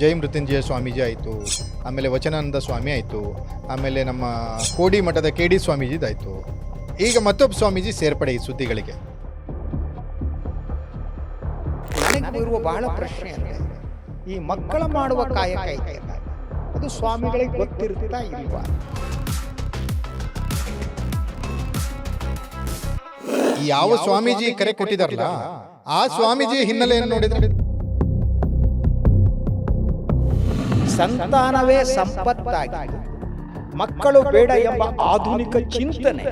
ಜೈ ಮೃತ್ಯುಂಜಯ ಸ್ವಾಮೀಜಿ ಆಯಿತು, ಆಮೇಲೆ ವಚನಾನಂದ ಸ್ವಾಮಿ ಆಯಿತು, ಆಮೇಲೆ ನಮ್ಮ ಕೋಡಿ ಮಠದ KD ಸ್ವಾಮೀಜಿದಾಯಿತು. ಈಗ ಮತ್ತೊಬ್ಬ ಸ್ವಾಮೀಜಿ ಸೇರ್ಪಡೆ ಈ ಸುದ್ದಿಗಳಿಗೆ. ನನಗಿರುವ ಬಹಳ ಪ್ರಶ್ನೆ ಅಂದರೆ ಈ ಮಕ್ಕಳ ಮಾಡುವ ಕಾಯಕ ಇದೆಯಲ್ಲ, ಅದು ಸ್ವಾಮಿಗಳಿಗೆ ಗೊತ್ತಿರುತ್ತಾ ಇಲ್ವಾ? ಯಾವ ಸ್ವಾಮೀಜಿ ಕರೆ ಕೊಟ್ಟಿದಾರಲ್ಲ ಆ ಸ್ವಾಮೀಜಿ ಹಿನ್ನೆಲೆಯನ್ನು ನೋಡಿದ್ರೆ ಸಂತಾನವೇ ಸಂಪತ್ತಾಗಿ ಮಕ್ಕಳು ಬೇಡ ಎಂಬ ಆಧುನಿಕ ಚಿಂತನೆ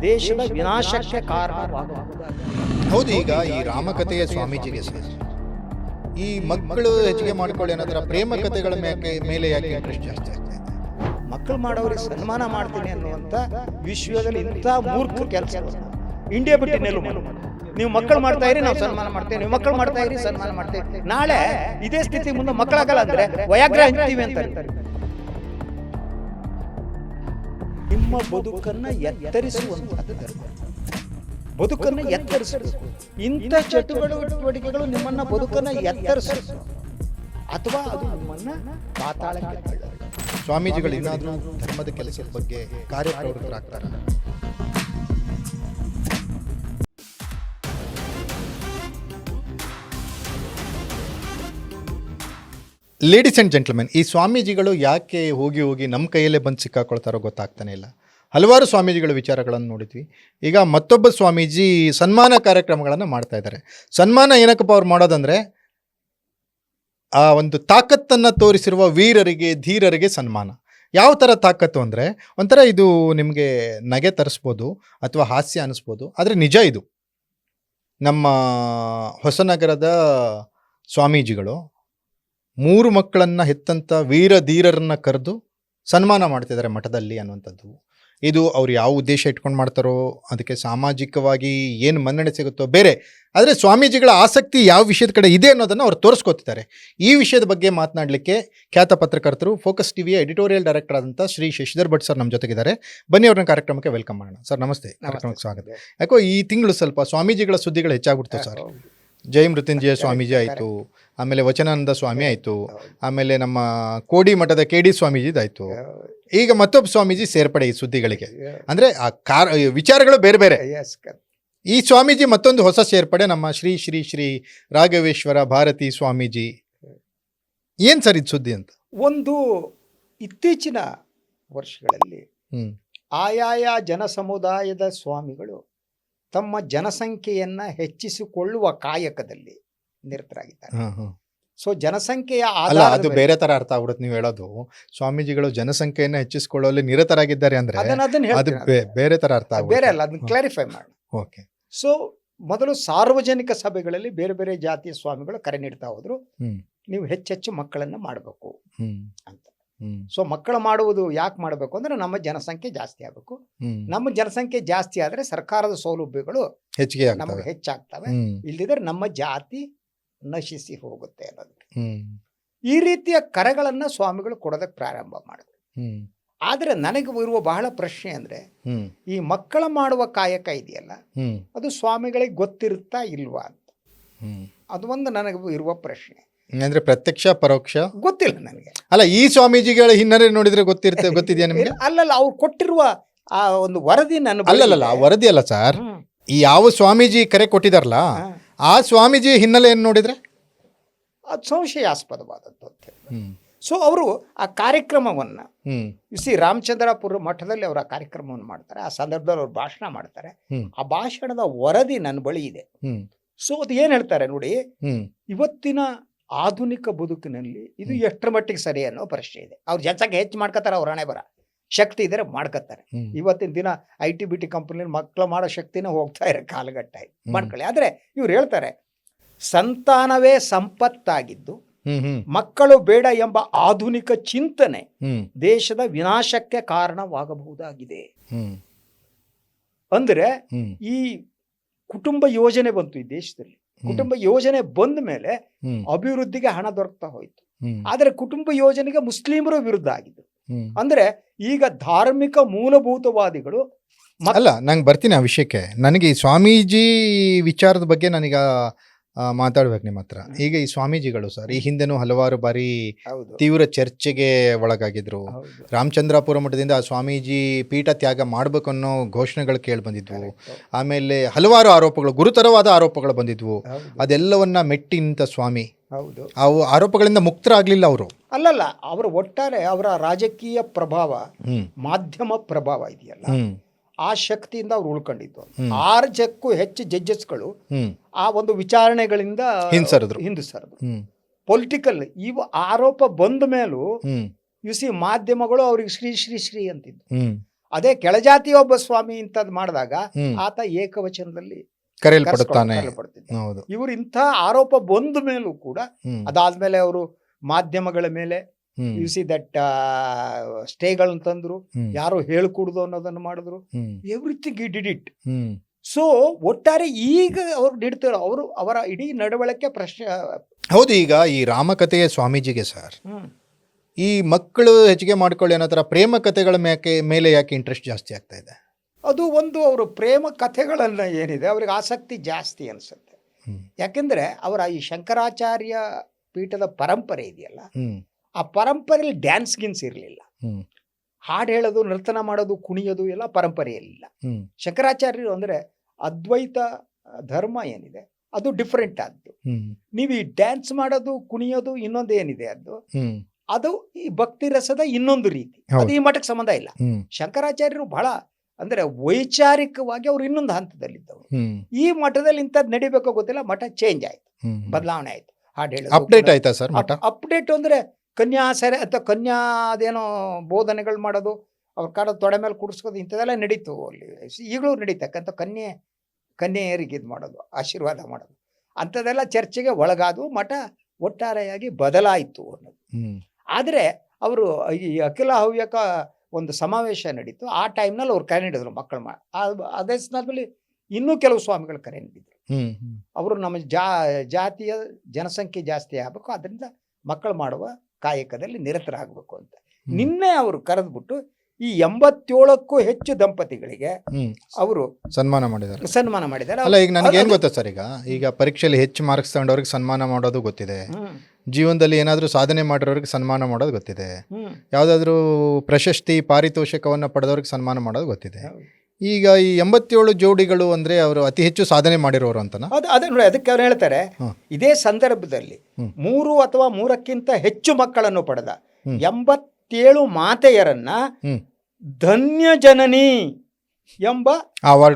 ದೇಶದ ವಿನಾಶಕ್ಕೆ ಕಾರಣವಾಗಬಹುದಾಗಿದೆ. ಹೌದು. ಈಗ ಈ ರಾಮಕಥೆಯ ಸ್ವಾಮೀಜಿಗೆ ಈ ಮಕ್ಕಳು ಹೆಚ್ಚಿಗೆ ಮಾಡ್ಕೊಳ್ಳಿ ಅನ್ನೋದರ ಪ್ರೇಮ ಕಥೆಗಳ ಮೇಲೆ ಯಾಕೆ ಇಂಟ್ರೆಸ್ಟ್ ಜಾಸ್ತಿ ಆಗ್ತಾ ಇದೆ? ಮಕ್ಕಳು ಮಾಡೋರಿಗೆ ಸನ್ಮಾನ ಮಾಡ್ತೀನಿ ಅನ್ನುವಂಥ ವಿಶ್ವದಲ್ಲಿ ಇಂಥ ಮೂರ್ಖ ಕೆಲಸ ಇಂಡಿಯಾ ಬಿಟ್ಟು ನೆಲ್ಲು ನೀವು ಮಕ್ಕಳು ಮಾಡ್ತಾ ಇರಿ, ನಾವು ಸನ್ಮಾನ ಮಾಡ್ತೇವೆ, ನೀವು ಮಕ್ಕಳು ಮಾಡ್ತಾ ಇರಿ, ಸನ್ಮಾನ ಮಾಡ್ತೇವೆ. ನಾಳೆ ಇದೇ ಸ್ಥಿತಿ ಮುಂದೆ ಮಕ್ಕಳಾಗಲ್ಲ ಅಂದ್ರೆ ವಯಾಗ್ರ ಹಂಚ್ತೀವಿ ಅಂತಾರೆ. ನಿಮ್ಮ ಬದುಕನ್ನ ಎತ್ತರಿಸುವಂತಹದ್ದು ಧರ್ಮ. ಬದುಕನ್ನು ಎತ್ತರಿಸಬೇಕು. ಇಂಥ ಚಟುವಟಿಕೆಗಳು ನಿಮ್ಮನ್ನ ಬದುಕನ್ನು ಎತ್ತರಿಸಬೇಕು ಅಥವಾ ಅದು ನಿಮ್ಮನ್ನ ಪಾತಾಳಕ್ಕೆ ತಳ್ಳಬೇಕು. ಸ್ವಾಮೀಜಿಗಳು ಏನಾದರೂ ಧರ್ಮದ ಕೆಲಸದ ಬಗ್ಗೆ ಕಾರ್ಯಪ್ರವೃತ್ತರಾಗ್ತಾರ? ಲೇಡೀಸ್ ಆ್ಯಂಡ್ ಜೆಂಟ್ಲ್ಮೆನ್, ಈ ಸ್ವಾಮೀಜಿಗಳು ಯಾಕೆ ಹೋಗಿ ಹೋಗಿ ನಮ್ಮ ಕೈಯಲ್ಲೇ ಬಂದು ಸಿಕ್ಕಾಕೊಳ್ತಾರೋ ಗೊತ್ತಾಗ್ತಾನೆ ಇಲ್ಲ. ಹಲವಾರು ಸ್ವಾಮೀಜಿಗಳ ವಿಚಾರಗಳನ್ನು ನೋಡಿದ್ವಿ. ಈಗ ಮತ್ತೊಬ್ಬ ಸ್ವಾಮೀಜಿ ಸನ್ಮಾನ ಕಾರ್ಯಕ್ರಮಗಳನ್ನು ಮಾಡ್ತಾ ಇದ್ದಾರೆ. ಸನ್ಮಾನ ಏನಕ್ಕಪ್ಪ ಅವ್ರು ಮಾಡೋದಂದರೆ ಆ ಒಂದು ತಾಕತ್ತನ್ನು ತೋರಿಸಿರುವ ವೀರರಿಗೆ, ಧೀರರಿಗೆ ಸನ್ಮಾನ. ಯಾವ ಥರ ತಾಕತ್ತು ಅಂದರೆ ಒಂಥರ ಇದು ನಿಮಗೆ ನಗೆ ತರಿಸ್ಬೋದು ಅಥವಾ ಹಾಸ್ಯ ಅನ್ನಿಸ್ಬೋದು, ಆದರೆ ನಿಜ ಇದು. ನಮ್ಮ ಹೊಸನಗರದ ಸ್ವಾಮೀಜಿಗಳು 3 ಮಕ್ಕಳನ್ನು ಹೆತ್ತಂಥ ವೀರ ಧೀರರನ್ನು ಕರೆದು ಸನ್ಮಾನ ಮಾಡ್ತಿದ್ದಾರೆ ಮಠದಲ್ಲಿ ಅನ್ನುವಂಥದ್ದು. ಇದು ಅವ್ರು ಯಾವ ಉದ್ದೇಶ ಇಟ್ಕೊಂಡು ಮಾಡ್ತಾರೋ, ಅದಕ್ಕೆ ಸಾಮಾಜಿಕವಾಗಿ ಏನು ಮನ್ನಣೆ ಸಿಗುತ್ತೋ ಬೇರೆ, ಆದರೆ ಸ್ವಾಮೀಜಿಗಳ ಆಸಕ್ತಿ ಯಾವ ವಿಷಯದ ಕಡೆ ಇದೆ ಅನ್ನೋದನ್ನು ಅವ್ರು ತೋರಿಸ್ಕೊತಿದ್ದಾರೆ. ಈ ವಿಷಯದ ಬಗ್ಗೆ ಮಾತನಾಡಲಿಕ್ಕೆ ಖ್ಯಾತ ಪತ್ರಕರ್ತರು, ಫೋಕಸ್ ಟಿವಿಯ ಎಡಿಟೋರಿಯಲ್ ಡೈರೆಕ್ಟರ್ ಆದಂಥ ಶ್ರೀ ಶಶಿಧರ್ ಭಟ್ ಸರ್ ನಮ್ಮ ಜೊತೆಗಿದ್ದಾರೆ. ಬನ್ನಿ ಅವ್ರನ್ನ ಕಾರ್ಯಕ್ರಮಕ್ಕೆ ವೆಲ್ಕಮ್ ಮಾಡೋಣ. ಸರ್ ನಮಸ್ತೆ, ಕಾರ್ಯಕ್ರಮಕ್ಕೆ ಸ್ವಾಗತ. ಯಾಕೋ ಈ ತಿಂಗಳು ಸ್ವಲ್ಪ ಸ್ವಾಮೀಜಿಗಳ ಸುದ್ದಿಗಳು ಹೆಚ್ಚಾಗ್ಬಿಡ್ತು ಸರ್. ಜೈ ಮೃತ್ಯುಂಜಯ ಸ್ವಾಮೀಜಿ ಆಯಿತು, ಆಮೇಲೆ ವಚನಾನಂದ ಸ್ವಾಮಿ ಆಯಿತು, ಆಮೇಲೆ ನಮ್ಮ ಕೋಡಿ ಮಠದ KD ಸ್ವಾಮೀಜಿದಾಯಿತು. ಈಗ ಮತ್ತೊಬ್ಬ ಸ್ವಾಮೀಜಿ ಸೇರ್ಪಡೆ ಈ ಸುದ್ದಿಗಳಿಗೆ. ಅಂದರೆ ಆ ವಿಚಾರಗಳು ಬೇರೆ ಬೇರೆ. ಈ ಸ್ವಾಮೀಜಿ ಮತ್ತೊಂದು ಹೊಸ ಸೇರ್ಪಡೆ, ನಮ್ಮ ಶ್ರೀ ಶ್ರೀ ಶ್ರೀ ರಾಘವೇಶ್ವರ ಭಾರತಿ ಸ್ವಾಮೀಜಿ. ಏನು ಸರ್ ಇದು ಸುದ್ದಿ ಅಂತ? ಒಂದು ಇತ್ತೀಚಿನ ವರ್ಷಗಳಲ್ಲಿ ಆಯಾಯ ಜನ ಸಮುದಾಯದ ಸ್ವಾಮಿಗಳು ತಮ್ಮ ಜನಸಂಖ್ಯೆಯನ್ನ ಹೆಚ್ಚಿಸಿಕೊಳ್ಳುವ ಕಾಯಕದಲ್ಲಿ ನಿರತರಾಗಿದ್ದಾರೆ. ಸೊ ಜನಸಂಖ್ಯೆಯ ಅದು ಬೇರೆ ತರ ಅರ್ಥ ಆಗ್ಬಿಡುತ್ತೆ. ನೀವು ಹೇಳೋದು ಸ್ವಾಮೀಜಿಗಳು ಜನಸಂಖ್ಯೆಯನ್ನ ಹೆಚ್ಚಿಸಿಕೊಳ್ಳುವಲ್ಲಿ ನಿರತರಾಗಿದ್ದಾರೆ ಅಂದ್ರೆ ಅದು ಬೇರೆ ತರ ಅರ್ಥ ಆಗುತ್ತೆ. ಬೇರೆ ಅಲ್ಲ, ಅದನ್ನ ಕ್ಲಾರಿಫೈ ಮಾಡೋಣ. ಓಕೆ. ಸೊ ಮೊದಲು ಸಾರ್ವಜನಿಕ ಸಭೆಗಳಲ್ಲಿ ಬೇರೆ ಬೇರೆ ಜಾತಿಯ ಸ್ವಾಮಿಗಳು ಕರೆ ನೀಡ್ತಾ ಹೋದ್ರು, ನೀವು ಹೆಚ್ಚೆಚ್ಚು ಮಕ್ಕಳನ್ನ ಮಾಡಬೇಕು ಅಂತ. ಸೊ ಮಕ್ಕಳು ಮಾಡುವುದು ಯಾಕೆ ಮಾಡಬೇಕು ಅಂದ್ರೆ ನಮ್ಮ ಜನಸಂಖ್ಯೆ ಜಾಸ್ತಿ ಆಗಬೇಕು. ನಮ್ಮ ಜನಸಂಖ್ಯೆ ಜಾಸ್ತಿ ಆದ್ರೆ ಸರ್ಕಾರದ ಸೌಲಭ್ಯಗಳು ನಮಗೆ ಹೆಚ್ಚಾಗ್ತವೆ, ಇಲ್ಲದಿದ್ರೆ ನಮ್ಮ ಜಾತಿ ನಶಿಸಿ ಹೋಗುತ್ತೆ ಅನ್ನೋದಕ್ಕೆ ಈ ರೀತಿಯ ಕರೆಗಳನ್ನ ಸ್ವಾಮಿಗಳು ಕೊಡೋದಕ್ಕೆ ಪ್ರಾರಂಭ ಮಾಡಿದ್ರು. ಆದ್ರೆ ನನಗೆ ಇರುವ ಬಹಳ ಪ್ರಶ್ನೆ ಅಂದ್ರೆ ಈ ಮಕ್ಕಳ ಮಾಡುವ ಕಾಯಕ ಇದೆಯಲ್ಲ, ಅದು ಸ್ವಾಮಿಗಳಿಗೆ ಗೊತ್ತಿರುತ್ತಾ ಇಲ್ವಾ ಅಂತ. ಅದು ಒಂದು ನನಗೆ ಇರುವ ಪ್ರಶ್ನೆ. ಅಂದ್ರೆ ಪ್ರತ್ಯಕ್ಷ ಪರೋಕ್ಷ ಗೊತ್ತಿಲ್ಲ ನನಗೆ. ಅಲ್ಲ, ಈ ಸ್ವಾಮೀಜಿಗಳ ಹಿನ್ನೆಲೆ ನೋಡಿದ್ರೆ ಗೊತ್ತಿದೆಯಾ ನಿಮಗೆ? ಅಲ್ಲಲ್ಲ, ಅವ್ರು ಕೊಟ್ಟಿರುವ ಆ ಒಂದು ವರದಿ ನನ್ನ ಅಲ್ಲಲ್ಲ, ಆ ವರದಿ ಅಲ್ಲ ಸರ್. ಈ ಯಾವ ಸ್ವಾಮೀಜಿ ಕರೆ ಕೊಟ್ಟಿದಾರಲ್ಲ ಆ ಸ್ವಾಮೀಜಿ ಹಿನ್ನೆಲೆಯನ್ನು ನೋಡಿದ್ರೆ ಅದು ಸಂಶಯಾಸ್ಪದವಾದದ್ದು ಅಂತ ಹೇಳಿ. ಸೊ ಅವರು ಆ ಕಾರ್ಯಕ್ರಮವನ್ನ ರಾಮಚಂದ್ರಾಪುರ ಮಠದಲ್ಲಿ ಅವರು ಆ ಕಾರ್ಯಕ್ರಮವನ್ನು ಮಾಡ್ತಾರೆ. ಆ ಸಂದರ್ಭದಲ್ಲಿ ಅವ್ರು ಭಾಷಣ ಮಾಡ್ತಾರೆ. ಆ ಭಾಷಣದ ವರದಿ ನನ್ನ ಬಳಿ ಇದೆ. ಸೊ ಅದು ಏನ್ ಹೇಳ್ತಾರೆ ನೋಡಿ, ಇವತ್ತಿನ ಆಧುನಿಕ ಬದುಕಿನಲ್ಲಿ ಇದು ಎಷ್ಟರ ಮಟ್ಟಿಗೆ ಸರಿ ಅನ್ನೋ ಪ್ರಶ್ನೆ ಇದೆ. ಅವ್ರು ಜನಸಂಖ್ಯೆ ಹೆಚ್ಚು ಮಾಡ್ಕೋತಾರೆ, ಅವ್ರ ಹಣೆ ಬರ ಶಕ್ತಿ ಇದ್ರೆ ಮಾಡ್ಕೋತಾರೆ. ಇವತ್ತಿನ ದಿನ IT-BT ಕಂಪನಿಯಲ್ಲಿ ಮಕ್ಕಳು ಮಾಡೋ ಶಕ್ತಿನೇ ಹೋಗ್ತಾ ಇರೋ ಕಾಲಘಟ್ಟ ಮಾಡ್ಕೊಳ್ಳಿ. ಆದ್ರೆ ಇವ್ರು ಹೇಳ್ತಾರೆ ಸಂತಾನವೇ ಸಂಪತ್ತಾಗಿದ್ದು ಮಕ್ಕಳು ಬೇಡ ಎಂಬ ಆಧುನಿಕ ಚಿಂತನೆ ದೇಶದ ವಿನಾಶಕ್ಕೆ ಕಾರಣವಾಗಬಹುದಾಗಿದೆ. ಅಂದ್ರೆ ಈ ಕುಟುಂಬ ಯೋಜನೆ ಬಂತು ಈ ದೇಶದಲ್ಲಿ. ಕುಟುಂಬ ಯೋಜನೆ ಬಂದ ಮೇಲೆ ಅಭಿವೃದ್ಧಿಗೆ ಹಣ ದೊರಕ್ತಾ ಹೋಯ್ತು. ಆದ್ರೆ ಕುಟುಂಬ ಯೋಜನೆಗೆ ಮುಸ್ಲಿಮರು ವಿರುದ್ಧ ಆಗಿದ್ರು. ಅಂದ್ರೆ ಈಗ ಧಾರ್ಮಿಕ ಮೂಲಭೂತವಾದಿಗಳು ಅಲ್ಲ. ನಂಗೆ ಬರ್ತೀನಿ ಆ ವಿಷಯಕ್ಕೆ. ನನಗೆ ಈ ಸ್ವಾಮೀಜಿ ವಿಚಾರದ ಬಗ್ಗೆ ನನಗ ಮಾತಾಡ್ಬೇಕು ನಿಮ್ಮ ಹತ್ರ. ಈಗ ಈ ಸ್ವಾಮೀಜಿಗಳು ಸರ್ ಈ ಹಿಂದೆನೂ ಹಲವಾರು ಬಾರಿ ಹೌದು ತೀವ್ರ ಚರ್ಚೆಗೆ ಒಳಗಾಗಿದ್ರು. ಹೌದು ರಾಮಚಂದ್ರಾಪುರ ಮಠದಿಂದ ಆ ಸ್ವಾಮೀಜಿ ಪೀಠ ತ್ಯಾಗ ಮಾಡ್ಬೇಕು ಅನ್ನೋ ಘೋಷಣೆಗಳು ಕೇಳಿ ಬಂದಿದ್ವು. correct. ಆಮೇಲೆ ಹಲವಾರು ಆರೋಪಗಳು, ಗುರುತರವಾದ ಆರೋಪಗಳು ಬಂದಿದ್ವು. ಹೌದು ಅದೆಲ್ಲವನ್ನ ಮೆಟ್ಟಿ ನಿಂತ ಸ್ವಾಮಿ ಹೌದು ಅವು ಆರೋಪಗಳಿಂದ ಮುಕ್ತರಾಗ್ಲಿಲ್ಲ ಅವರು. ಅಲ್ಲಲ್ಲ ಅವರ ಒಟ್ಟಾರೆ ಅವರ ರಾಜಕೀಯ ಪ್ರಭಾವ, ಹ್ಮ್ ಮಾಧ್ಯಮ ಪ್ರಭಾವ ಇದೆಯಲ್ಲ, ಹ್ಮ್ ಆ ಶಕ್ತಿಯಿಂದ ಅವ್ರು ಉಳ್ಕೊಂಡಿದ್ದು. ಹ್ಮ್. 6 ಹೆಚ್ಚು ಜಡ್ಜಸ್ಗಳು ಹ್ಮ್ ಆ ಒಂದು ವಿಚಾರಣೆಗಳಿಂದ ಹಿಂಸರಿದ್ರು. ಹಿಂದಿಸರದು. ಹ್ಮ್ ಪೊಲಿಟಿಕಲ್ ಇವು ಆರೋಪ ಬಂದ ಮೇಲೂ ಹ್ಮ್ ಮಾಧ್ಯಮಗಳು ಅವ್ರಿಗೆ ಶ್ರೀ ಶ್ರೀ ಶ್ರೀ ಅಂತಿದ್ದು. ಹ್ಮ್ ಅದೇ ಕೆಳಜಾತಿ ಒಬ್ಬ ಸ್ವಾಮಿ ಇಂಥದ್ದು ಮಾಡಿದಾಗ ಹ್ಮ್ ಆತ ಏಕವಚನದಲ್ಲಿ ಕರೆಯಲ್ಪಡುತ್ತಾನೆ. ಕರೆಸ್ಕೊಳ್ತಿದ್ದ. ಹೌದು. ಇವರು ಇಂಥ ಆರೋಪ ಬಂದ ಮೇಲೂ ಕೂಡ ಹ್ಮ್ ಅದಾದ್ಮೇಲೆ ಅವರು ಮಾಧ್ಯಮಗಳ ಮೇಲೆ ಹ್ಮ್ ದಟ್ ಸ್ಟೇಗಳನ್ನ ತಂದ್ರು, ಹ್ಮ್ ಯಾರು ಹೇಳ್ಕೂಡ್ದು ಅನ್ನೋದನ್ನು ಮಾಡಿದ್ರು. ಹ್ಮ್ ಎವ್ರಿಥಿಂಗ್ ಈ ಡಿಡ್ ಇಟ್. ಹ್ಮ್ ಸೊ ಒಟ್ಟಾರೆ ಈಗ ಅವ್ರು ನೀಡ್ತಾರೆ, ಅವರು ಅವರ ಇಡೀ ನಡವಳಿಕೆ ಪ್ರಶ್ನೆ. ಹೌದು. ಈಗ ಈ ರಾಮಕಥೆಯ ಸ್ವಾಮೀಜಿಗೆ ಸರ್ ಈ ಮಕ್ಕಳು ಹೆಚ್ಚಿಗೆ ಮಾಡ್ಕೊಳ್ಳಿ ಅನ್ನೋ ಥರ ಪ್ರೇಮ ಕಥೆಗಳ ಮೇಲೆ ಯಾಕೆ ಇಂಟ್ರೆಸ್ಟ್ ಜಾಸ್ತಿ ಆಗ್ತಾ ಇದೆ? ಅದು ಒಂದು ಅವರು ಪ್ರೇಮ ಕಥೆಗಳನ್ನ ಏನಿದೆ ಅವ್ರಿಗೆ ಆಸಕ್ತಿ ಜಾಸ್ತಿ ಅನಿಸುತ್ತೆ. ಹ್ಮ್ ಯಾಕೆಂದ್ರೆ ಅವರ ಈ ಶಂಕರಾಚಾರ್ಯ ಪೀಠದ ಪರಂಪರೆ ಇದೆಯಲ್ಲ, ಹ್ಮ್ ಆ ಪರಂಪರೆಯಲ್ಲಿ ಡ್ಯಾನ್ಸ್ ಗಿನ್ಸ್ ಇರಲಿಲ್ಲ. ಹ್ಮ್ ಹಾಡು ಹೇಳೋದು, ನರ್ತನ ಮಾಡೋದು, ಕುಣಿಯೋದು ಎಲ್ಲ ಪರಂಪರೆಯಲ್ಲಿಲ್ಲ. ಹ್ಮ್ ಶಂಕರಾಚಾರ್ಯರು ಅಂದರೆ ಅದ್ವೈತ ಧರ್ಮ ಏನಿದೆ ಅದು ಡಿಫ್ರೆಂಟ್ ಆದ್ದು. ಹ್ಮ್ ನೀವು ಈ ಡ್ಯಾನ್ಸ್ ಮಾಡೋದು, ಕುಣಿಯೋದು ಇನ್ನೊಂದು ಏನಿದೆ ಹ್ಮ್ ಅದು ಈ ಭಕ್ತಿ ರಸದ ಇನ್ನೊಂದು ರೀತಿ. ಹೌದು. ಅದು ಈ ಮಠಕ್ಕೆ ಸಂಬಂಧ ಇಲ್ಲ. ಹ್ಮ್ ಶಂಕರಾಚಾರ್ಯರು ಬಹಳ ಅಂದ್ರೆ ವೈಚಾರಿಕವಾಗಿ ಅವ್ರು ಇನ್ನೊಂದು ಹಂತದಲ್ಲಿದ್ದವರು. ಹ್ಮ್ ಈ ಮಠದಲ್ಲಿ ಇಂಥದ್ದು ನಡಿಬೇಕೋ ಗೊತ್ತಿಲ್ಲ, ಮಠ ಚೇಂಜ್ ಆಯ್ತು, ಹ್ಮ್ ಬದಲಾವಣೆ ಆಯ್ತು. ಹಾಡು ಅಪ್ಡೇಟ್ ಆಯ್ತಾ ಸರ್ ಮಠ? ಅಪ್ಡೇಟ್ ಅಂದ್ರೆ ಕನ್ಯಾಸರೆ ಅಥವಾ ಕನ್ಯಾ ಅದೇನೋ ಬೋಧನೆಗಳು ಮಾಡೋದು, ಅವ್ರ ಕಾಲ ತೊಡೆ ಮೇಲೆ ಕುಡಿಸ್ಕೋದು, ಇಂಥದ್ದೆಲ್ಲ ನಡೀತು ಅಲ್ಲಿ. ಈಗಲೂ ನಡೀತಕ್ಕಂಥ ಕನ್ಯೆಯರಿಗೆ ಇದು ಮಾಡೋದು, ಆಶೀರ್ವಾದ ಮಾಡೋದು, ಅಂಥದ್ದೆಲ್ಲ ಚರ್ಚೆಗೆ ಒಳಗಾದು ಮಠ ಒಟ್ಟಾರೆಯಾಗಿ ಬದಲಾಯಿತು ಅನ್ನೋದು. ಹ್ಮ್ ಆದರೆ ಅವರು ಈ ಅಖಿಲ ಹವ್ಯಕ ಒಂದು ಸಮಾವೇಶ ನಡೀತು. ಆ ಟೈಮ್ನಲ್ಲಿ ಅವ್ರು ಕರೆ ನೀಡಿದ್ರು ಮಕ್ಕಳು ಅದೇ ಸಂದರ್ಭದಲ್ಲಿ ಇನ್ನೂ ಕೆಲವು ಸ್ವಾಮಿಗಳು ಕರೆ ನೀಡಿದ್ರು. ಹ್ಮ್ ಅವರು ನಮ್ಮ ಜಾತಿಯ ಜನಸಂಖ್ಯೆ ಜಾಸ್ತಿ ಆಗಬೇಕು, ಅದರಿಂದ ಮಕ್ಕಳು ಮಾಡುವ ಕಾಯಕದಲ್ಲಿ ನಿರತರಾಗಬೇಕು ಅಂತ. ನಿನ್ನೆ ಅವರು ಕರೆದ್ಬಿಟ್ಟು ಈ 87ಕ್ಕೂ ಹೆಚ್ಚು ದಂಪತಿಗಳಿಗೆ ಅವರು ಸನ್ಮಾನ ಮಾಡಿದ್ದಾರೆ. ಸನ್ಮಾನ ಮಾಡಿದ್ದಾರೆ. ಅಲ್ಲ, ಈಗ ನನಗೆ ಏನ್ ಗೊತ್ತಾ ಸರ್, ಈಗ ಪರೀಕ್ಷೆಯಲ್ಲಿ ಹೆಚ್ಚು ಮಾರ್ಕ್ಸ್ ತಗೊಂಡವ್ರಿಗೆ ಸನ್ಮಾನ ಮಾಡೋದು ಗೊತ್ತಿದೆ, ಜೀವನದಲ್ಲಿ ಏನಾದರೂ ಸಾಧನೆ ಮಾಡಿರೋರಿಗೆ ಸನ್ಮಾನ ಮಾಡೋದು ಗೊತ್ತಿದೆ, ಯಾವುದಾದ್ರೂ ಪ್ರಶಸ್ತಿ ಪಾರಿತೋಷಕವನ್ನು ಪಡೆದವ್ರಿಗೆ ಸನ್ಮಾನ ಮಾಡೋದು ಗೊತ್ತಿದೆ. ಈಗ ಈ 87 ಜೋಡಿಗಳು ಅಂದ್ರೆ ಅವರು ಅತಿ ಹೆಚ್ಚು ಸಾಧನೆ ಮಾಡಿರೋರು ಅಂತನಾ? ಅದೇ ನೋಡಿ, ಅದಕ್ಕೆ ಅವ್ರು ಹೇಳ್ತಾರೆ ಇದೇ ಸಂದರ್ಭದಲ್ಲಿ 3 ಅಥವಾ 3ಕ್ಕಿಂತ ಹೆಚ್ಚು ಮಕ್ಕಳನ್ನು ಪಡೆದ 87 ಮಾತೆಯರನ್ನ ಧನ್ಯ ಜನನಿ ಎಂಬ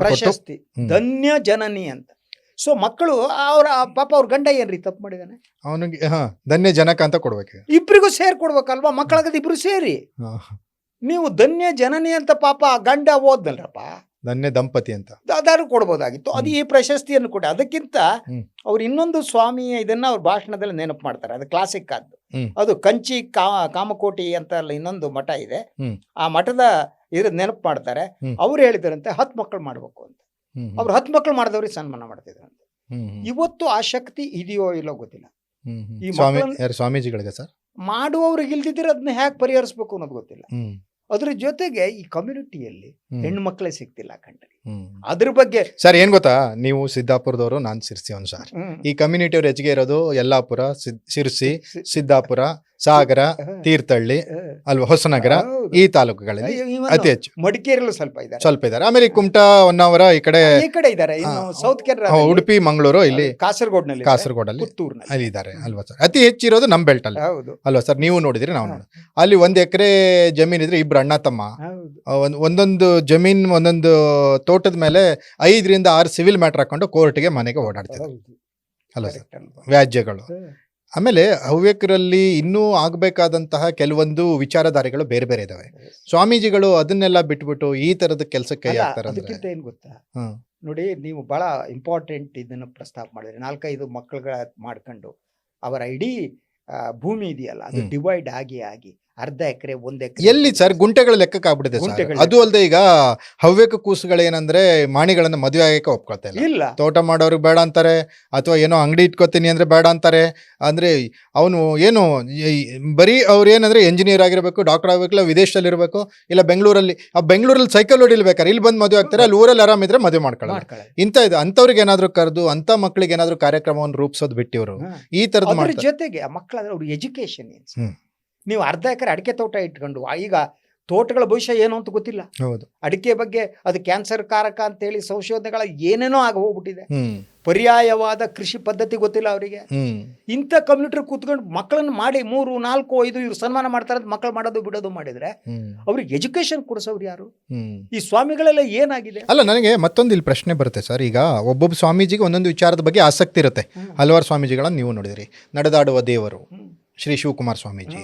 ಪ್ರಶಸ್ತಿ, ಧನ್ಯ ಜನನಿ ಅಂತ. ಸೊ ಮಕ್ಕಳು ಅವರ ಪಾಪ ಅವ್ರ ಗಂಡ ಏನ್ರಿ ತಪ್ಪು ಮಾಡಿದಾನೆ, ಅವನಿಗೆ ಧನ್ಯ ಜನಕ ಅಂತ ಕೊಡ್ಬೇಕು, ಇಬ್ರಿಗೂ ಸೇರಿ ಕೊಡ್ಬೇಕಲ್ವಾ? ಮಕ್ಕಳಾಗದ ಇಬ್ರು ಸೇರಿ ನೀವು ಧನ್ಯ ಜನನಿ ಅಂತ ಪಾಪ ಗಂಡ ಓದ್ನಲ್ರಪ್ಪ, ಧನ್ಯ ದಂಪತಿ ಅಂತ ಅದಾರು ಕೊಡ್ಬೋದಾಗಿತ್ತು. ಅದು ಈ ಪ್ರಶಸ್ತಿಯನ್ನು ಕೊಡಿ. ಅದಕ್ಕಿಂತ ಅವ್ರು ಇನ್ನೊಂದು ಸ್ವಾಮಿ ಇದನ್ನ ಅವ್ರ ಭಾಷಣದಲ್ಲಿ ನೆನಪು ಮಾಡ್ತಾರೆ, ಅದು ಕ್ಲಾಸಿಕ್ ಆದ್ದು. ಅದು ಕಂಚಿ ಕಾಮಕೋಟಿ ಅಂತ ಇನ್ನೊಂದು ಮಠ ಇದೆ, ಆ ಮಠದ ಇದ್ರ ನೆನಪು ಮಾಡ್ತಾರೆ. ಅವ್ರು ಹೇಳಿದ್ರಂತೆ 10 ಮಕ್ಕಳು ಮಾಡ್ಬೇಕು ಅಂತ. ಅವ್ರು 10 ಮಕ್ಕಳು ಮಾಡಿದವ್ರಿಗೆ ಸನ್ಮಾನ ಮಾಡ್ತಿದ್ರಂತೆ. ಇವತ್ತು ಆ ಶಕ್ತಿ ಇದೆಯೋ ಇಲ್ಲೋ ಗೊತ್ತಿಲ್ಲ. ಈ ಸ್ವಾಮೀಜಿಗಳಿಗೆ ಸರ್ ಮಾಡುವವ್ರಿಗೆ ಇಲ್ದಿದ್ರೆ ಅದನ್ನ ಹೇಗೆ ಪರಿಹರಿಸ್ಬೇಕು ಅನ್ನೋದು ಗೊತ್ತಿಲ್ಲ. ಅದ್ರ ಜೊತೆಗೆ ಈ ಕಮ್ಯುನಿಟಿಯಲ್ಲಿ ಹೆಣ್ಣು ಮಕ್ಕಳೇ ಸಿಗ್ತಿಲ್ಲ ಕಂಡ್ರಿ. ಅದ್ರ ಬಗ್ಗೆ ಸರ್ ಏನ್ ಗೊತ್ತಾ, ನೀವು ಸಿದ್ದಾಪುರದವರು, ನಾನು ಸಿರ್ಸಿಯವನು ಸರ್. ಈ ಕಮ್ಯುನಿಟಿ ಅವ್ರು ಹೆಚ್ಚಿಗೆ ಇರೋದು ಯಲ್ಲಾಪುರ, ಸಿರ್ಸಿ, ಸಿದ್ದಾಪುರ, ಸಾಗರ, ತೀರ್ಥಹಳ್ಳಿ ಅಲ್ವಾ, ಹೊಸನಗರ, ಈ ತಾಲೂಕುಗಳಲ್ಲಿ ಅತಿ ಹೆಚ್ಚು. ಮಡಿಕೇರಿಯಲ್ಲೂ ಸ್ವಲ್ಪ ಇದ್ದಾರೆ. ಆಮೇಲೆ ಕುಮಟಾ, ಹೊನ್ನಾವರ ಈ ಕಡೆ ಇದ್ದಾರೆ. ಸೌತ್ ಕೇರಳ, ಉಡುಪಿ, ಮಂಗಳೂರು, ಇಲ್ಲಿ ಕಾಸರಗೋಡಲ್ಲಿ, ಪುತ್ತೂರಿನಲ್ಲಿ ಅಲ್ಲಿ ಇದ್ದಾರೆ ಅಲ್ವಾ ಸರ್. ಅತಿ ಹೆಚ್ಚಿರೋದು ನಮ್ ಬೆಲ್ಟ್ ಅಲ್ಲಿ ಅಲ್ವಾ ಸರ್. ನೀವು ನೋಡಿದ್ರಿ, ನಾವು ನೋಡಿ ಅಲ್ಲಿ 1 ಎಕರೆ ಜಮೀನ್ ಇದ್ರೆ ಇಬ್ರು ಅಣ್ಣ ತಮ್ಮ, ಒಂದೊಂದು ಜಮೀನ್ ಒಂದೊಂದು ತೋಟದ ಮೇಲೆ 5 ರಿಂದ 6 ಸಿವಿಲ್ ಮ್ಯಾಟರ್ ಹಾಕೊಂಡು ಕೋರ್ಟ್ಗೆ ಮನೆಗೆ ಓಡಾಡ್ತಿದ್ರು ಅಲ್ವಾ ಸರ್, ವ್ಯಾಜ್ಯಗಳು. ಆಮೇಲೆ ಹವ್ಯಕರಲ್ಲಿ ಇನ್ನೂ ಆಗಬೇಕಾದಂತಹ ಕೆಲವೊಂದು ವಿಚಾರಧಾರೆಗಳು ಬೇರೆ ಬೇರೆ ಇದಾವೆ. ಸ್ವಾಮೀಜಿಗಳು ಅದನ್ನೆಲ್ಲ ಬಿಟ್ಬಿಟ್ಟು ಈ ತರದ ಕೆಲಸಕ್ಕೆ ಅದಕ್ಕಿಂತ ಏನ್ ಗೊತ್ತಾ ನೋಡಿ, ನೀವು ಬಹಳ ಇಂಪಾರ್ಟೆಂಟ್ ಇದನ್ನು ಪ್ರಸ್ತಾಪ ಮಾಡಿದ್ರಿ. 4-5 ಮಕ್ಕಳುಗಳ ಮಾಡ್ಕೊಂಡು ಅವರ ಇಡೀ ಭೂಮಿ ಇದೆಯಲ್ಲ ಅದು ಡಿವೈಡ್ ಆಗಿ ಅರ್ಧ ಎಕರೆ 1 ಎಕರೆ ಎಲ್ಲಿ ಸರ್ ಗುಂಟೆಗಳ ಲೆಕ್ಕಕ್ಕೆ ಆಗ್ಬಿಟ್ಟಿದೆ ಸರ್. ಗುಂಟೆಗಳ ಅದು ಅಲ್ಲದೆ ಈಗ ಹವ್ಯಕ ಕೂಸುಗಳೇನಂದ್ರೆ ಮಾಣಿಗಳನ್ನ ಮದುವೆ ಆಗಕ್ಕೆ ಒಪ್ಕೊಳ್ತಾ ಇಲ್ಲ. ಇಲ್ಲ. ತೋಟ ಮಾಡೋರಿಗೆ ಬೇಡ ಅಂತಾರೆ, ಅಥವಾ ಏನೋ ಅಂಗಡಿ ಇಟ್ಕೋತೀನಿ ಅಂದ್ರೆ ಬೇಡ ಅಂತಾರೆ. ಅಂದ್ರೆ ಅವನು ಏನು ಬರೀ ಅವ್ರು ಏನಂದ್ರೆ ಎಂಜಿನಿಯರ್ ಆಗಿರ್ಬೇಕು, ಡಾಕ್ಟರ್ ಆಗಬೇಕು, ಇಲ್ಲ ವಿದೇಶದಲ್ಲಿ ಇರಬೇಕು, ಇಲ್ಲ ಬೆಂಗಳೂರಲ್ಲಿ. ಆ ಬೆಂಗಳೂರಲ್ಲಿ ಸೈಕಲ್ ಹೊಡಿಲ್ಬೇಕಾರೆ ಇಲ್ಲಿ ಬಂದು ಮದುವೆ ಆಗ್ತಾರೆ, ಅಲ್ಲಿ ಊರಲ್ಲಿ ಆರಾಮಿದ್ರೆ ಮದುವೆ ಮಾಡ್ಕೊಳ್ಳೋದು. ಇಂಥ ಇದು ಅಂಥವ್ರಿಗೆ ಏನಾದ್ರು ಕರೆದು ಅಂತ ಮಕ್ಕಳಿಗೆ ಏನಾದ್ರು ಕಾರ್ಯಕ್ರಮವನ್ನು ರೂಪಿಸೋದು ಬಿಟ್ಟಿವರು ಈ ತರದ್ ಅದ್ರ ಮಾಡ್ತಾರೆ. ಜೊತೆಗೆ ಆ ಮಕ್ಕಳಾದ್ರೆ ಅವ್ರ ಎಜುಕೇಶನ್ ಏನು, ನೀವು ಅರ್ಧ ಎಕರೆ ಅಡಿಕೆ ತೋಟ ಇಟ್ಕೊಂಡು ಈಗ ತೋಟಗಳ ಭವಿಷ್ಯ ಏನು ಅಂತ ಗೊತ್ತಿಲ್ಲ. ಹೌದು, ಅಡಿಕೆ ಬಗ್ಗೆ ಅದು ಕ್ಯಾನ್ಸರ್ ಕಾರಕ ಅಂತೇಳಿ ಸಂಶೋಧನೆಗಳ ಏನೇನೋ ಆಗ ಹೋಗ್ಬಿಟ್ಟಿದೆ. ಪರ್ಯಾಯವಾದ ಕೃಷಿ ಪದ್ಧತಿ ಗೊತ್ತಿಲ್ಲ ಅವರಿಗೆ. ಇಂಥ ಕಮ್ಯುನಿಟಿ ಕೂತ್ಕೊಂಡು ಮಕ್ಕಳನ್ನು ಮಾಡಿ 3, 4, 5 ಇವ್ರು ಸನ್ಮಾನ ಮಾಡ್ತಾರೆ, ಮಕ್ಕಳು ಮಾಡೋದು ಬಿಡೋದು ಮಾಡಿದ್ರೆ ಅವ್ರಿಗೆ ಎಜುಕೇಶನ್ ಕೊಡಿಸೋರು ಯಾರು? ಈ ಸ್ವಾಮಿಗಳೆಲ್ಲ ಏನಾಗಿದೆ? ಅಲ್ಲ, ನನಗೆ ಮತ್ತೊಂದು ಇಲ್ಲಿ ಪ್ರಶ್ನೆ ಬರುತ್ತೆ ಸರ್. ಈಗ ಒಬ್ಬೊಬ್ಬ ಸ್ವಾಮೀಜಿಗೆ ಒಂದೊಂದು ವಿಚಾರದ ಬಗ್ಗೆ ಆಸಕ್ತಿ ಇರುತ್ತೆ. ಹಲವಾರು ಸ್ವಾಮೀಜಿಗಳನ್ನ ನೀವು ನೋಡಿದ್ರಿ. ನಡೆದಾಡುವ ದೇವರು ಶ್ರೀ ಶಿವಕುಮಾರ ಸ್ವಾಮೀಜಿ,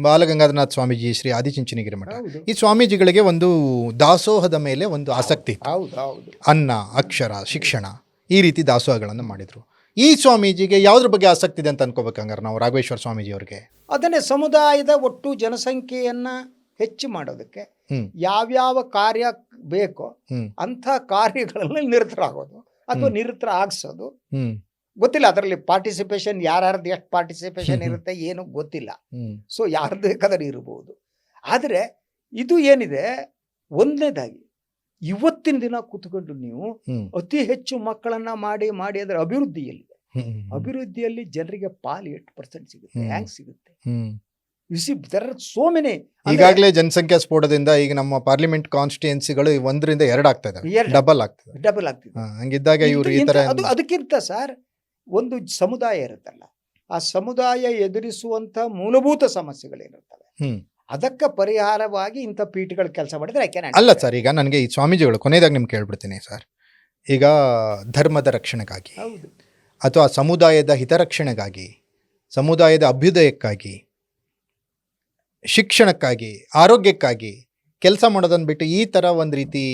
ಬಾಲಗಂಗಾಧರನಾಥ ಸ್ವಾಮೀಜಿ, ಶ್ರೀ ಆದಿಚುಂಚನಗಿರಿ ಮಠ. ಈ ಸ್ವಾಮೀಜಿಗಳಿಗೆ ಒಂದು ದಾಸೋಹದ ಮೇಲೆ ಒಂದು ಆಸಕ್ತಿ. ಅನ್ನ, ಅಕ್ಷರ, ಶಿಕ್ಷಣ, ಈ ರೀತಿ ದಾಸೋಹಗಳನ್ನು ಮಾಡಿದ್ರು. ಈ ಸ್ವಾಮೀಜಿಗೆ ಯಾವ್ದ್ರ ಬಗ್ಗೆ ಆಸಕ್ತಿ ಇದೆ ಅಂತ ಅನ್ಕೋಬೇಕಂಗಾರೆ ನಾವು ರಾಘವೇಶ್ವರ ಸ್ವಾಮೀಜಿ ಅವ್ರಿಗೆ? ಅದನ್ನೇ ಸಮುದಾಯದ ಒಟ್ಟು ಜನಸಂಖ್ಯೆಯನ್ನ ಹೆಚ್ಚು ಮಾಡೋದಕ್ಕೆ ಯಾವ್ಯಾವ ಕಾರ್ಯ ಬೇಕೋ ಅಂಥ ಕಾರ್ಯಗಳಲ್ಲಿ ನಿರತರಾಗೋದು ಅಥವಾ ನಿರತರ ಆಗಿಸೋದು. ಗೊತ್ತಿಲ್ಲ ಅದರಲ್ಲಿ ಪಾರ್ಟಿಸಿಪೇಷನ್ ಯಾರ್ದು ಎಷ್ಟು ಪಾರ್ಟಿಸಿಪೇಷನ್ ಇರುತ್ತೆ ಏನು ಗೊತ್ತಿಲ್ಲ. ಸೊ ಯಾರ್ದು ಬೇಕಾದ್ರೆ ಇರಬಹುದು. ಆದರೆ ಇದು ಏನಿದೆ, ಒಂದನೇದಾಗಿ ಇವತ್ತಿನ ದಿನ ಕೂತ್ಕೊಂಡು ನೀವು ಅತಿ ಹೆಚ್ಚು ಮಕ್ಕಳನ್ನ ಮಾಡಿ ಮಾಡಿ ಅದರ ಅಭಿವೃದ್ಧಿಯಲ್ಲಿದೆ. ಅಭಿವೃದ್ಧಿಯಲ್ಲಿ ಜನರಿಗೆ ಪಾಲು 8% ಸಿಗುತ್ತೆ. ಹ್ಯಾಂಗ್ ಸಿಗುತ್ತೆ? So many. ಈಗಾಗಲೇ ಜನಸಂಖ್ಯಾ ಸ್ಫೋಟದಿಂದ ಈಗ ನಮ್ಮ ಪಾರ್ಲಿಮೆಂಟ್ ಕಾನ್ಸ್ಟಿಟ್ಯೂನ್ಸಿಗಳು 1ರಿಂದ 2 ಆಗ್ತಾ ಇದಾವೆ, ಡಬಲ್ ಆಗ್ತದೆ. ಹಂಗಿದ್ದಾಗ ಇವರು ಈ ತರ ಅದಕ್ಕಿಂತ ಸರ್ ಒಂದು ಸಮುದಾಯ ಇರುತ್ತಲ್ಲ, ಆ ಸಮುದಾಯ ಎದುರಿಸುವಂತ ಮೂಲಭೂತ ಸಮಸ್ಯೆಗಳೇನಿರ್ತವೆ ಅದಕ್ಕೆ ಪರಿಹಾರವಾಗಿ ಇಂಥ ಪೀಠಗಳು ಕೆಲಸ ಮಾಡಿದ್ರೆ ಅಲ್ಲ ಸರ್. ಈಗ ನನಗೆ ಈ ಸ್ವಾಮೀಜಿಗಳು ಕೊನೆಯದಾಗಿ ನಿಮ್ಗೆ ಕೇಳ್ಬಿಡ್ತೀನಿ ಸರ್. ಈಗ ಧರ್ಮದ ರಕ್ಷಣೆಗಾಗಿ ಅಥವಾ ಸಮುದಾಯದ ಹಿತರಕ್ಷಣೆಗಾಗಿ, ಸಮುದಾಯದ ಅಭ್ಯುದಯಕ್ಕಾಗಿ, ಶಿಕ್ಷಣಕ್ಕಾಗಿ, ಆರೋಗ್ಯಕ್ಕಾಗಿ ಕೆಲಸ ಮಾಡೋದನ್ನ ಬಿಟ್ಟು ಈ ಥರ ಒಂದು ರೀತಿ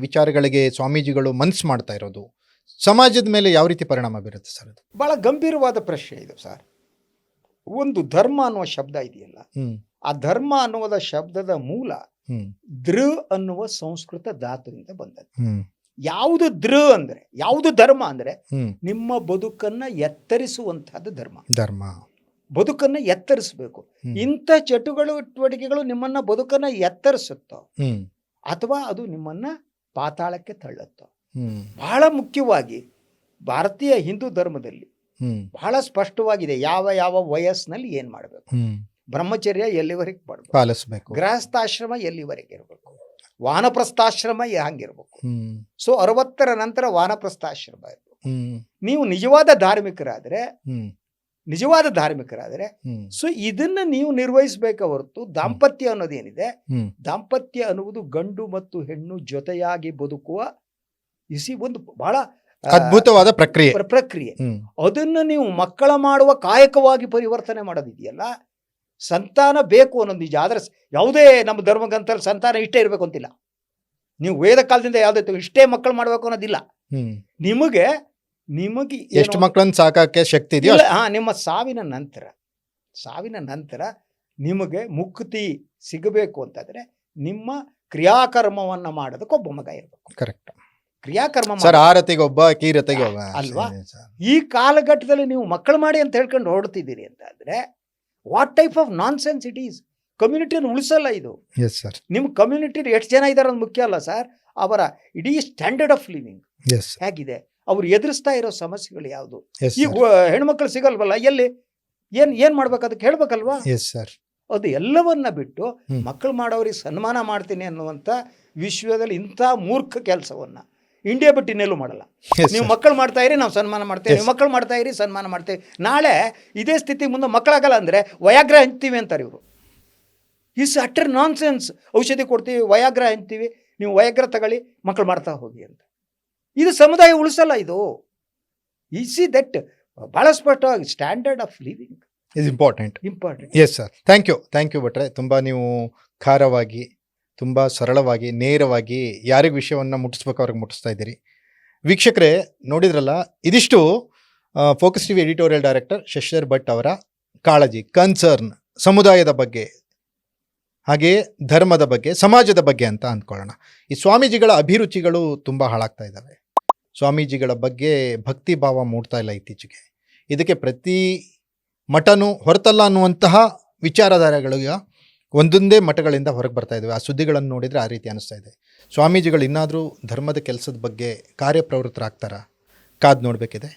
ವಿಚಾರಗಳಿಗೆ ಸ್ವಾಮೀಜಿಗಳು ಮನಸ್ಸು ಮಾಡ್ತಾ ಇರೋದು ಸಮಾಜದ ಮೇಲೆ ಯಾವ ರೀತಿ ಪರಿಣಾಮ ಬೀರುತ್ತೆ ಸರ್? ಅದು ಬಹಳ ಗಂಭೀರವಾದ ಪ್ರಶ್ನೆ ಇದು ಸರ್. ಒಂದು ಧರ್ಮ ಅನ್ನುವ ಶಬ್ದ ಇದೆಯಲ್ಲ, ಆ ಧರ್ಮ ಅನ್ನುವುದ ಶಬ್ದದ ಮೂಲ ದೃ ಅನ್ನುವ ಸಂಸ್ಕೃತ ಧಾತುವಿಂದ ಬಂದದ್ದು. ಯಾವುದು ದೃ ಅಂದ್ರೆ, ಯಾವುದು ಧರ್ಮ ಅಂದ್ರೆ ನಿಮ್ಮ ಬದುಕನ್ನ ಎತ್ತರಿಸುವಂತಹದ್ದು ಧರ್ಮ. ಬದುಕನ್ನ ಎತ್ತರಿಸಬೇಕು. ಇಂಥ ಚಟುವಟಿಕೆಗಳು ನಿಮ್ಮನ್ನ ಬದುಕನ್ನ ಎತ್ತರಿಸುತ್ತೋ ಅಥವಾ ಅದು ನಿಮ್ಮನ್ನ ಪಾತಾಳಕ್ಕೆ ತಳ್ಳುತ್ತೋ. ಬಹಳ ಮುಖ್ಯವಾಗಿ ಭಾರತೀಯ ಹಿಂದೂ ಧರ್ಮದಲ್ಲಿ ಬಹಳ ಸ್ಪಷ್ಟವಾಗಿದೆ ಯಾವ ಯಾವ ವಯಸ್ಸಿನಲ್ಲಿ ಏನ್ ಮಾಡಬೇಕು. ಬ್ರಹ್ಮಚರ್ಯ ಎಲ್ಲಿವರೆಗೆ ಪಾಲಿಸಬೇಕು, ಗೃಹಸ್ಥಾಶ್ರಮ ಎಲ್ಲಿವರೆಗೆ ಇರಬೇಕು, ವಾನಪ್ರಸ್ಥಾಶ್ರಮ ಹಂಗಿರ್ಬೇಕು. ಸೊ 60ರ ನಂತರ ವಾನಪ್ರಸ್ಥಾಶ್ರಮ ಇರಬೇಕು. ನೀವು ನಿಜವಾದ ಧಾರ್ಮಿಕರಾದ್ರೆ ಸೊ ಇದನ್ನ ನೀವು ನಿರ್ವಹಿಸಬೇಕ ಹೊರತು ದಾಂಪತ್ಯ ಅನ್ನೋದೇನಿದೆ, ದಾಂಪತ್ಯ ಅನ್ನುವುದು ಗಂಡು ಮತ್ತು ಹೆಣ್ಣು ಜೊತೆಯಾಗಿ ಬದುಕುವ ಒಂದು ಬಹಳ ಅದ್ಭುತವಾದ ಪ್ರಕ್ರಿಯೆ. ಅದನ್ನ ನೀವು ಮಕ್ಕಳ ಮಾಡುವ ಕಾಯಕವಾಗಿ ಪರಿವರ್ತನೆ ಮಾಡೋದಿದೆಯಲ್ಲ. ಸಂತಾನ ಬೇಕು ಅನ್ನೋದು ನಿಜ. ಆದ್ರೆ ಯಾವುದೇ ನಮ್ಮ ಧರ್ಮಗ್ರಂಥದಲ್ಲಿ ಸಂತಾನ ಇಷ್ಟೇ ಇರಬೇಕು ಅಂತಿಲ್ಲ. ನೀವು ವೇದ ಕಾಲದಿಂದ ಯಾವುದೇ ಇಷ್ಟೇ ಮಕ್ಕಳು ಮಾಡಬೇಕು ಅನ್ನೋದಿಲ್ಲ. ನಿಮಗೆ ಎಷ್ಟು ಮಕ್ಕಳನ್ನು ಸಾಕಕ್ಕೆ ಶಕ್ತಿ ಇದೆಯೋ ನಿಮ್ಮ ಸಾವಿನ ನಂತರ ನಿಮಗೆ ಮುಕ್ತಿ ಸಿಗಬೇಕು ಅಂತಂದ್ರೆ ನಿಮ್ಮ ಕ್ರಿಯಾಕರ್ಮವನ್ನ ಮಾಡೋದಕ್ಕೆ ಒಬ್ಬ ಮಗ ಇರಬೇಕು. ಕರೆಕ್ಟ್. ಕ್ರಿಯಾಕರ್ಮ ಆರತಿಗೆ ಒಬ್ಬ, ಕೀರತೆಗೆ ಒಬ್ಬ ಅಲ್ವಾ? ಈ ಕಾಲಘಟ್ಟದಲ್ಲಿ ನೀವು ಮಕ್ಕಳು ಮಾಡಿ ಅಂತ ಹೇಳ್ಕೊಂಡು ಹೊರಡ್ತಿದ್ದೀರಿ ಅಂತ ಆದ್ರೆ what type of nonsense it is. ಕಮ್ಯುನಿಟಿಯನ್ನು ಉಳಿಸಲ್ಲ ಇದು. ನಿಮ್ಮ ಕಮ್ಯುನಿಟಿ ಎಷ್ಟು ಜನ ಇದ್ದಾರೆ ಅನ್ನೋದು ಮುಖ್ಯ ಅಲ್ಲ ಸರ್, ಅವರ ಇಡೀ ಸ್ಟ್ಯಾಂಡರ್ಡ್ ಆಫ್ ಲಿವಿಂಗ್ ಹೇಗಿದೆ, ಅವ್ರು ಎದುರಿಸ್ತಾ ಇರೋ ಸಮಸ್ಯೆಗಳು ಯಾವುದು. ಈಗ ಹೆಣ್ಮಕ್ಳು ಸಿಗಲ್ವಲ್ಲ, ಎಲ್ಲಿ ಏನ್ ಮಾಡ್ಬೇಕು ಅದಕ್ಕೆ ಹೇಳ್ಬೇಕಲ್ವಾ? ಅದು ಎಲ್ಲವನ್ನ ಬಿಟ್ಟು ಮಕ್ಕಳು ಮಾಡೋರಿಗೆ ಸನ್ಮಾನ ಮಾಡ್ತೀನಿ ಅನ್ನುವಂಥ ವಿಶ್ವದಲ್ಲಿ ಇಂಥ ಮೂರ್ಖ ಕೆಲಸವನ್ನ ಇಂಡಿಯಾ ಬಿಟ್ಟು ಇನ್ನೆಲ್ಲೂ ಮಾಡಲ್ಲ. ನೀವು ಮಕ್ಕಳು ಮಾಡ್ತಾ ಇರಿ, ನಾವು ಸನ್ಮಾನ ಮಾಡ್ತೇವೆ, ನೀವು ಮಕ್ಕಳು ಮಾಡ್ತಾ ಇರಿ, ಸನ್ಮಾನ ಮಾಡ್ತೇವೆ. ನಾಳೆ ಇದೇ ಸ್ಥಿತಿ ಮುಂದೆ ಮಕ್ಕಳಾಗಲ್ಲ ಅಂದ್ರೆ ವಯಾಗ್ರ ಹಂಚ್ತೀವಿ ಅಂತಾರೆ ಇವರು. Is utter non sense. ಔಷಧಿ ಕೊಡ್ತೀವಿ, ವಯಾಗ್ರ ಹಂಚ್ತೀವಿ, ನೀವು ವಯಾಗ್ರ ತಗೊಳ್ಳಿ, ಮಕ್ಕಳು ಮಾಡ್ತಾ ಹೋಗಿ ಅಂತ. ಇದು ಸಮುದಾಯ ಉಳಿಸಲ್ಲ. ಇದು ಸಿ ದಟ್ ಬಹಳ ಸ್ಪಷ್ಟವಾಗಿ standard of living is important. Yes sir, thank you ಭಟ್ರೆ. ತುಂಬ ನೀವು ಖಾರವಾಗಿ, ತುಂಬ ಸರಳವಾಗಿ, ನೇರವಾಗಿ ಯಾರಿಗೆ ವಿಷಯವನ್ನು ಮುಟ್ಟಿಸ್ಬೇಕು ಅವ್ರಿಗೆ ಮುಟ್ಟಿಸ್ತಾ ಇದ್ದೀರಿ. ವೀಕ್ಷಕರೇ ನೋಡಿದ್ರಲ್ಲ, ಇದಿಷ್ಟು focus TV editorial director Shashidhar Bhat ಅವರ ಕಾಳಜಿ, ಕನ್ಸರ್ನ್ ಸಮುದಾಯದ ಬಗ್ಗೆ ಹಾಗೆಯೇ ಧರ್ಮದ ಬಗ್ಗೆ, ಸಮಾಜದ ಬಗ್ಗೆ ಅಂತ ಅಂದ್ಕೊಳ್ಳೋಣ. ಈ ಸ್ವಾಮೀಜಿಗಳ ಅಭಿರುಚಿಗಳು ತುಂಬ ಹಾಳಾಗ್ತಾ ಇದ್ದಾವೆ. ಸ್ವಾಮೀಜಿಗಳ ಬಗ್ಗೆ ಭಕ್ತಿ ಭಾವ ಮೂಡ್ತಾ ಇಲ್ಲ ಇತ್ತೀಚೆಗೆ. ಇದಕ್ಕೆ ಪ್ರತಿ ಮಠನೂ ಹೊರತಲ್ಲ ಅನ್ನುವಂತಹ ವಿಚಾರಧಾರೆಗಳಿಗೆ ಒಂದೊಂದೇ ಮಠಗಳಿಂದ ಹೊರಗೆ ಬರ್ತಾ ಇದ್ದಾವೆ. ಆ ಸುದ್ದಿಗಳನ್ನು ನೋಡಿದರೆ ಆ ರೀತಿ ಅನಿಸ್ತಾ ಇದೆ. ಸ್ವಾಮೀಜಿಗಳು ಇನ್ನಾದರೂ ಧರ್ಮದ ಕೆಲಸದ ಬಗ್ಗೆ ಕಾರ್ಯಪ್ರವೃತ್ತರಾಗ್ತಾರಾ? ಕಾದು ನೋಡಬೇಕಿದೆ.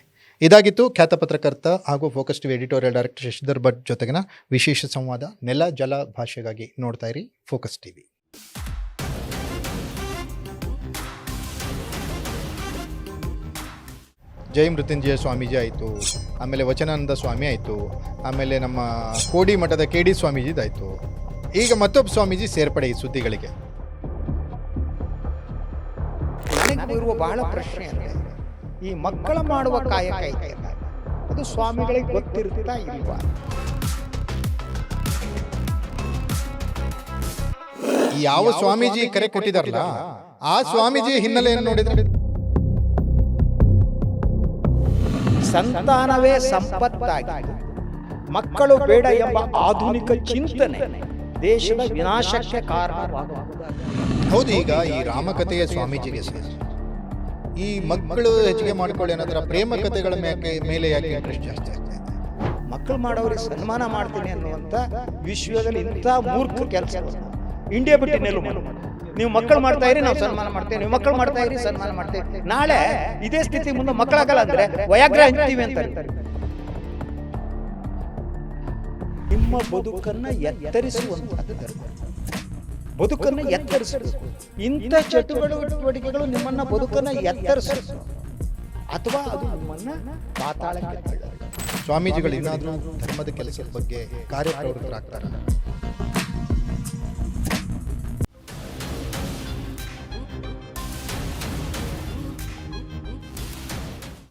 ಇದಾಗಿತ್ತು ಖ್ಯಾತ ಪತ್ರಕರ್ತ ಹಾಗೂ focus TV editorial director Shashidhar Bhat ಜೊತೆಗಿನ ವಿಶೇಷ ಸಂವಾದ. ನೆಲ ಜಲ ಭಾಷೆಗಾಗಿ ನೋಡ್ತಾ ಇರಿ ಫೋಕಸ್ ಟಿವಿ. ಜೈ ಮೃತ್ಯುಂಜಯ ಸ್ವಾಮೀಜಿ ಆಯಿತು, ಆಮೇಲೆ ವಚನಾನಂದ ಸ್ವಾಮಿ ಆಯಿತು, ಆಮೇಲೆ ನಮ್ಮ ಕೋಡಿ ಮಠದ KD ಸ್ವಾಮೀಜಿದಾಯಿತು. ಈಗ ಮತ್ತೊಬ್ಬ ಸ್ವಾಮೀಜಿ ಸೇರ್ಪಡೆ ಈ ಸುದ್ದಿಗಳಿಗೆ. ನನಗೆ ಇರುವ ಬಹಳ ಪ್ರಶ್ನೆ ಅಂದರೆ, ಈ ಮಕ್ಕಳ ಮಾಡುವ ಕಾಯಕ ಇದೆಯಲ್ಲ, ಅದು ಸ್ವಾಮಿಗಳಿಗೆ ಗೊತ್ತಿರುತ್ತಾ ಇಲ್ವಾ? ಯಾವ ಸ್ವಾಮೀಜಿ ಕರೆ ಕೊಟ್ಟಿದಾರಲ್ಲ ಆ ಸ್ವಾಮೀಜಿ ಹಿನ್ನೆಲೆಯನ್ನು ನೋಡಿದ್ರೆ ಸಂತಾನವೇ ಸಂಪತ್ತಾಗಿ ಮಕ್ಕಳು ಬೇಡ ಎಂಬ ಆಧುನಿಕ ಚಿಂತನೆ ದೇಶದ ವಿನಾಶಕ್ಕೆ ಕಾರಣವಾಗುವುದು. ಹೌದು. ಈಗ ಈ ರಾಮಕಥೆಯ ಸ್ವಾಮೀಜಿಗೆ ಸಹ ಈ ಮಕ್ಕಳು ಹೆಚ್ಚಿಗೆ ಮಾಡ್ಕೊಳ್ಳಿ ಅನ್ನೋದರ ಪ್ರೇಮ ಕಥೆಗಳ ಮೇಲೆ ಯಾಕೆ ಇಂಟ್ರೆಸ್ಟ್ ಜಾಸ್ತಿ ಆಗ್ತಾ ಇದೆ? ಮಕ್ಕಳು ಮಾಡೋರಿಗೆ ಸನ್ಮಾನ ಮಾಡ್ತೀನಿ ಅನ್ನುವಂಥ ವಿಶ್ವದಲ್ಲಿ ಇಂಥ ಮೂರ್ಖ ಕೆಲಸ ಇಂಡಿಯಾ ಬಿಟ್ಟು ನಿಲ್ಲು. ನೀವು ಮಕ್ಕಳು ಮಾಡ್ತಾ ಇರಿ, ನಾವು ಸನ್ಮಾನ ಮಾಡ್ತೇವೆ. ನೀವು ಮಕ್ಕಳು ಮಾಡ್ತಾ ಇರಿ, ಸನ್ಮಾನ ಮಾಡ್ತೇವೆ. ನಾಳೆ ಇದೇ ಸ್ಥಿತಿ ಮುಂದೆ ಮಕ್ಕಳಾಗಲ್ಲ ಅಂದ್ರೆ ವಯಾಗ್ರ ಹಂಚ್ತೀವಿ ಅಂತ. ನಿಮ್ಮ ಬದುಕನ್ನ ಎತ್ತರಿಸುವಂತಹದ್ದು ಧರ್ಮ. ಬದುಕನ್ನು ಎತ್ತರಿಸಬೇಕು. ಇಂಥ ಚಟುವಟಿಕೆಗಳು ನಿಮ್ಮನ್ನ ಬದುಕನ್ನು ಎತ್ತರಿಸಬೇಕು ಅಥವಾ ಅದು ನಿಮ್ಮನ್ನ ಪಾತಾಳಕ್ಕೆ ತಳ್ಳಬೇಕು. ಸ್ವಾಮೀಜಿಗಳು ಇನ್ನಾದರೂ ಧರ್ಮದ ಕೆಲಸದ ಬಗ್ಗೆ ಕಾರ್ಯಪ್ರವೃತ್ತರಾಗ್ತಾರೆ.